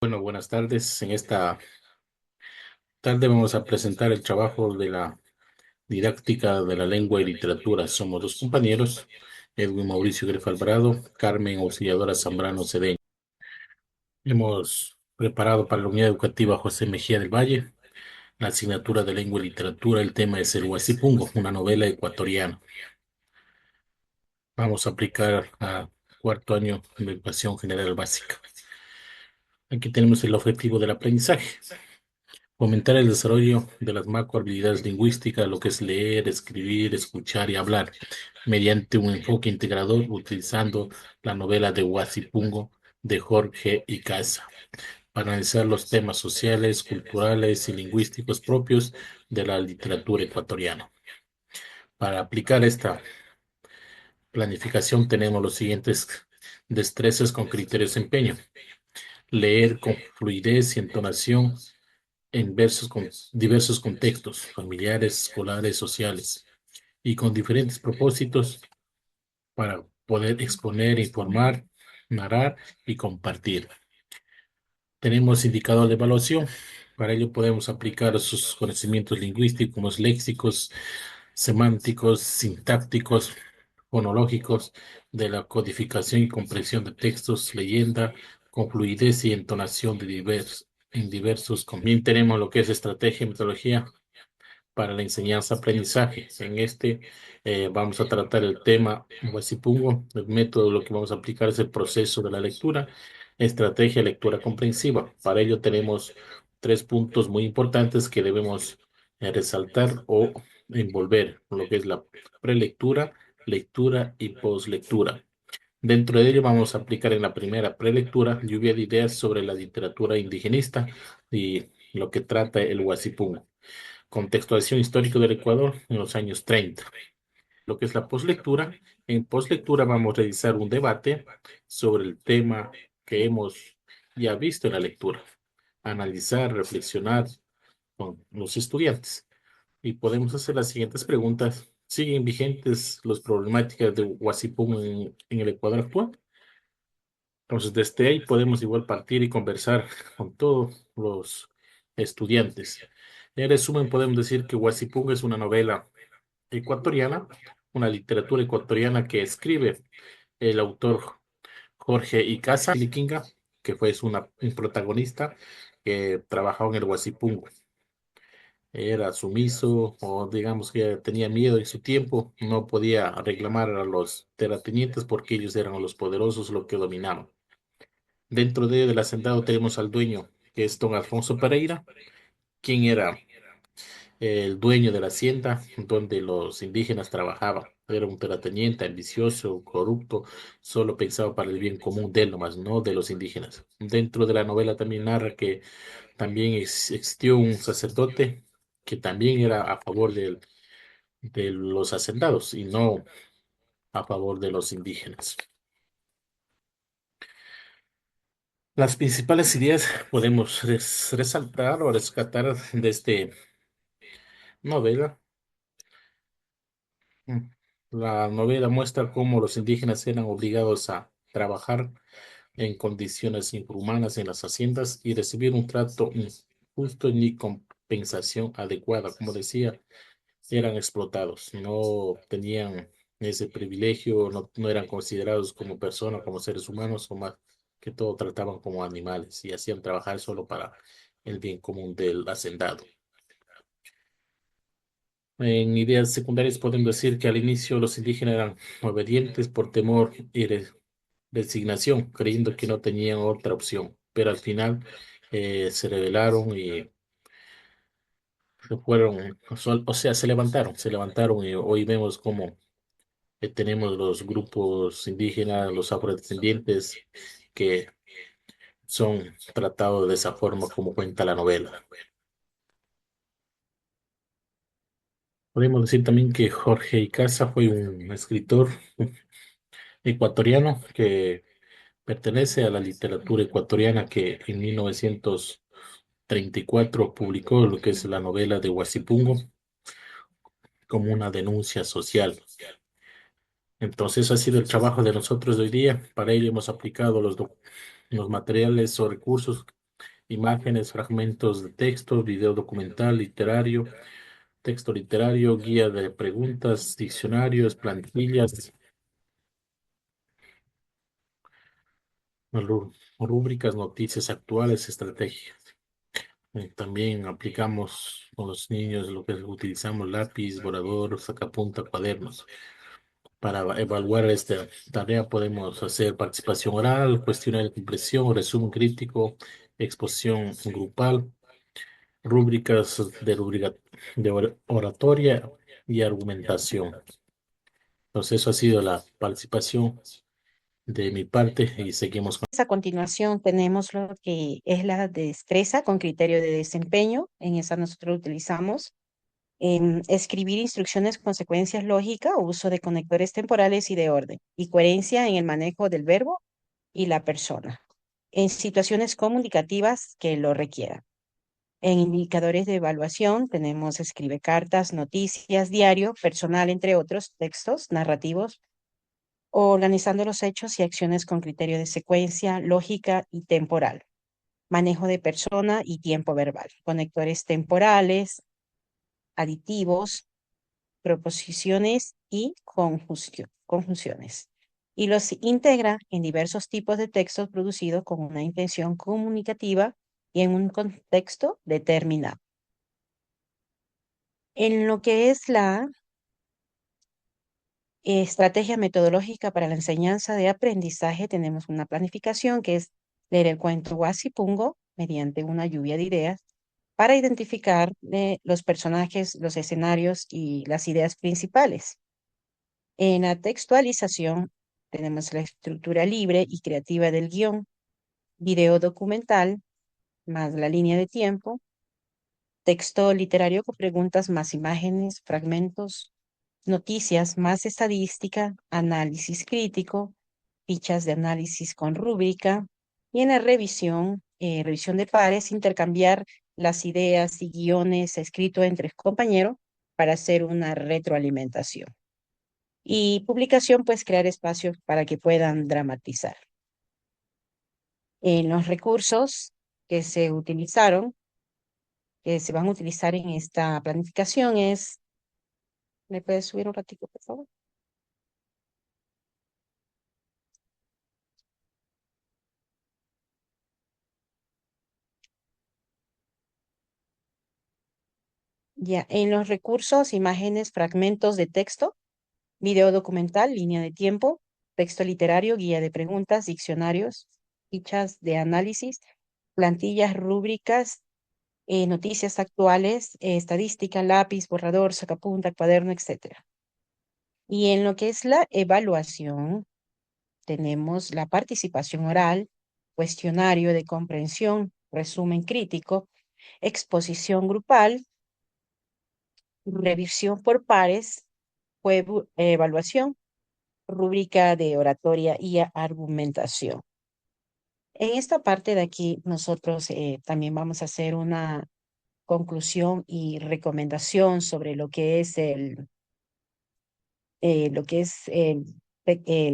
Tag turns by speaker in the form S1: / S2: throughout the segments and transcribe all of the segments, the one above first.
S1: Bueno, buenas tardes. En esta tarde vamos a presentar el trabajo de la didáctica de la lengua y literatura. Somos dos compañeros, Edwin Mauricio Grefa Alvarado, Carmen Auxiliadora Zambrano Cedeño. Hemos preparado para la unidad educativa José Mejía del Valle la asignatura de lengua y literatura. El tema es el Huasipungo, una novela ecuatoriana. Vamos a aplicar a cuarto año de educación general básica. Aquí tenemos el objetivo del aprendizaje. Fomentar el desarrollo de las macro habilidades lingüísticas, lo que es leer, escribir, escuchar y hablar, mediante un enfoque integrador utilizando la novela de Huasipungo de Jorge Icaza, para analizar los temas sociales, culturales y lingüísticos propios de la literatura ecuatoriana. Para aplicar esta planificación tenemos los siguientes destrezas con criterios de empeño: leer con fluidez y entonación en versos con diversos contextos, familiares, escolares, sociales, y con diferentes propósitos para poder exponer, informar, narrar y compartir. Tenemos indicador de evaluación. Para ello podemos aplicar sus conocimientos lingüísticos, léxicos, semánticos, sintácticos, fonológicos, de la codificación y comprensión de textos, leyenda, con fluidez y entonación en diversos. También tenemos lo que es estrategia y metodología para la enseñanza-aprendizaje. En este vamos a tratar el tema Huasipungo. El método, lo que vamos a aplicar es el proceso de la lectura, estrategia, lectura comprensiva. Para ello tenemos tres puntos muy importantes que debemos resaltar o envolver, lo que es la prelectura, lectura y poslectura. Dentro de ello vamos a aplicar en la primera prelectura lluvia de ideas sobre la literatura indigenista y lo que trata el Huasipungo. Contextualización histórica del Ecuador en los años 30. Lo que es la poslectura. En poslectura vamos a realizar un debate sobre el tema que hemos ya visto en la lectura. Analizar, reflexionar con los estudiantes. Y podemos hacer las siguientes preguntas. ¿Siguen vigentes las problemáticas de Huasipum en el Ecuador actual? Entonces, desde ahí podemos igual partir y conversar con todos los estudiantes. En resumen, podemos decir que Huasipunga es una novela ecuatoriana, una literatura ecuatoriana que escribe el autor Jorge Icaza Liquinga, que fue un protagonista que trabajaba en el Huasipungo. Era sumiso o digamos que tenía miedo en su tiempo, no podía reclamar a los terratenientes porque ellos eran los poderosos, los que dominaban. Dentro del hacendado tenemos al dueño, que es don Alfonso Pereira, quien era el dueño de la hacienda donde los indígenas trabajaban. Era un terrateniente ambicioso, corrupto, solo pensaba para el bien común de él nomás, no de los indígenas. Dentro de la novela también narra que también existió un sacerdote que también era a favor de los hacendados y no a favor de los indígenas. Las principales ideas podemos resaltar o rescatar de este novela. Mm. La novela muestra cómo los indígenas eran obligados a trabajar en condiciones infrahumanas en las haciendas y recibir un trato injusto ni compensación adecuada. Como decía, eran explotados, no tenían ese privilegio, no eran considerados como personas, como seres humanos, o más que todo trataban como animales y hacían trabajar solo para el bien común del hacendado. En ideas secundarias podemos decir que al inicio los indígenas eran obedientes por temor y resignación, creyendo que no tenían otra opción, pero al final se rebelaron y se fueron, o sea, se levantaron y hoy vemos cómo tenemos los grupos indígenas, los afrodescendientes, que son tratados de esa forma como cuenta la novela. Podemos decir también que Jorge Icaza fue un escritor ecuatoriano que pertenece a la literatura ecuatoriana que en 1934 publicó lo que es la novela de Huasipungo como una denuncia social. Entonces ha sido el trabajo de nosotros de hoy día. Para ello hemos aplicado los materiales o recursos imágenes, fragmentos de texto, video documental, literario, texto literario, guía de preguntas, diccionarios, plantillas, rúbricas, noticias actuales, estrategias. También aplicamos con los niños lo que utilizamos lápiz, borrador, sacapunta, cuadernos. Para evaluar esta tarea podemos hacer participación oral, cuestionario de comprensión, resumen crítico, exposición grupal, rúbricas de oratoria y argumentación. Entonces, eso ha sido la participación de mi parte y seguimos con...
S2: A continuación tenemos lo que es la destreza con criterio de desempeño. En esa nosotros utilizamos escribir instrucciones con secuencias lógicas, uso de conectores temporales y de orden, y coherencia en el manejo del verbo y la persona, en situaciones comunicativas que lo requieran. En indicadores de evaluación tenemos escribe cartas, noticias, diario, personal, entre otros textos narrativos, organizando los hechos y acciones con criterio de secuencia, lógica y temporal. Manejo de persona y tiempo verbal. Conectores temporales, aditivos, proposiciones y conjunciones. Y los integra en diversos tipos de textos producidos con una intención comunicativa y en un contexto determinado. En lo que es la estrategia metodológica para la enseñanza de aprendizaje, tenemos una planificación que es leer el cuento Guasipungo mediante una lluvia de ideas para identificar los personajes, los escenarios y las ideas principales. En la textualización tenemos la estructura libre y creativa del guión, video documental más la línea de tiempo, texto literario con preguntas más imágenes, fragmentos, noticias más estadística, análisis crítico, fichas de análisis con rúbrica, y en la revisión, revisión de pares, intercambiar las ideas y guiones escritos entre compañeros para hacer una retroalimentación. Y publicación, pues crear espacios para que puedan dramatizar. En los recursos que se utilizaron, que se van a utilizar en esta planificación es, ¿me puedes subir un ratito, por favor? Ya, en los recursos, imágenes, fragmentos de texto, video documental, línea de tiempo, texto literario, guía de preguntas, diccionarios, fichas de análisis, plantillas, rúbricas, noticias actuales, estadística, lápiz, borrador, sacapunta, cuaderno, etcétera. Y en lo que es la evaluación, tenemos la participación oral, cuestionario de comprensión, resumen crítico, exposición grupal, revisión por pares, evaluación, rúbrica de oratoria y argumentación. En esta parte de aquí, nosotros también vamos a hacer una conclusión y recomendación sobre lo que es el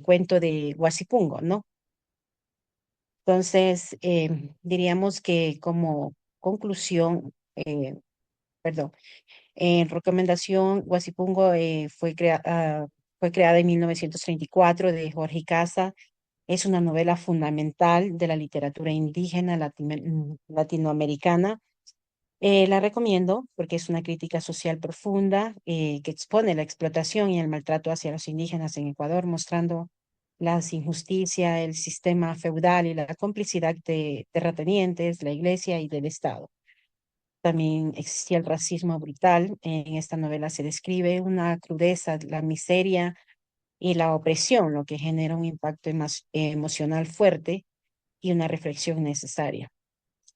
S2: cuento de Guasipungo, ¿no? Entonces, diríamos que como conclusión, perdón, en recomendación, Guasipungo fue creada en 1934 de Jorge Casa. Es una novela fundamental de la literatura indígena latinoamericana. La recomiendo porque es una crítica social profunda que expone la explotación y el maltrato hacia los indígenas en Ecuador, mostrando las injusticias, el sistema feudal y la complicidad de terratenientes, la iglesia y del Estado. También existía el racismo brutal. En esta novela se describe una crudeza, la miseria y la opresión, lo que genera un impacto emocional fuerte y una reflexión necesaria.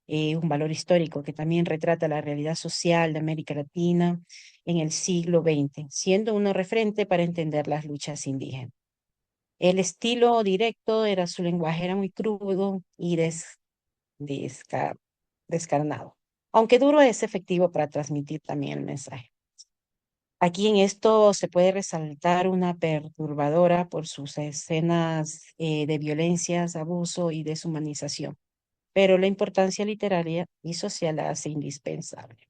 S2: Un valor histórico que también retrata la realidad social de América Latina en el siglo XX, siendo uno referente para entender las luchas indígenas. El estilo directo era su lenguaje, era muy crudo y desca- descarnado, aunque duro es efectivo para transmitir también el mensaje. Aquí en esto se puede resaltar una perturbadora por sus escenas de violencias, abuso y deshumanización. pero la importancia literaria y social la hace indispensable.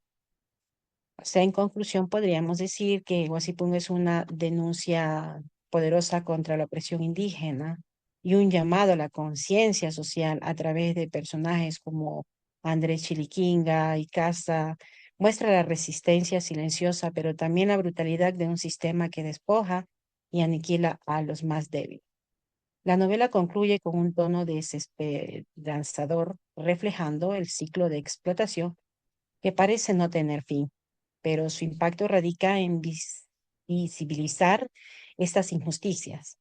S2: O sea, en conclusión, podríamos decir que Guasipún es una denuncia poderosa contra la opresión indígena y un llamado a la conciencia social a través de personajes como Andrés Chiliquinga y Casa. Muestra la resistencia silenciosa, pero también la brutalidad de un sistema que despoja y aniquila a los más débiles. La novela concluye con un tono desesperanzador, reflejando el ciclo de explotación que parece no tener fin, pero su impacto radica en visibilizar estas injusticias.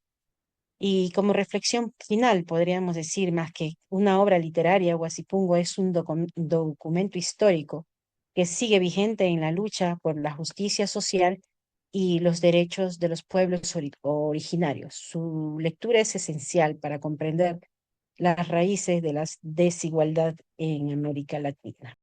S2: Y como reflexión final, podríamos decir más que una obra literaria, Huasipungo es un documento histórico que sigue vigente en la lucha por la justicia social y los derechos de los pueblos originarios. Su lectura es esencial para comprender las raíces de la desigualdad en América Latina.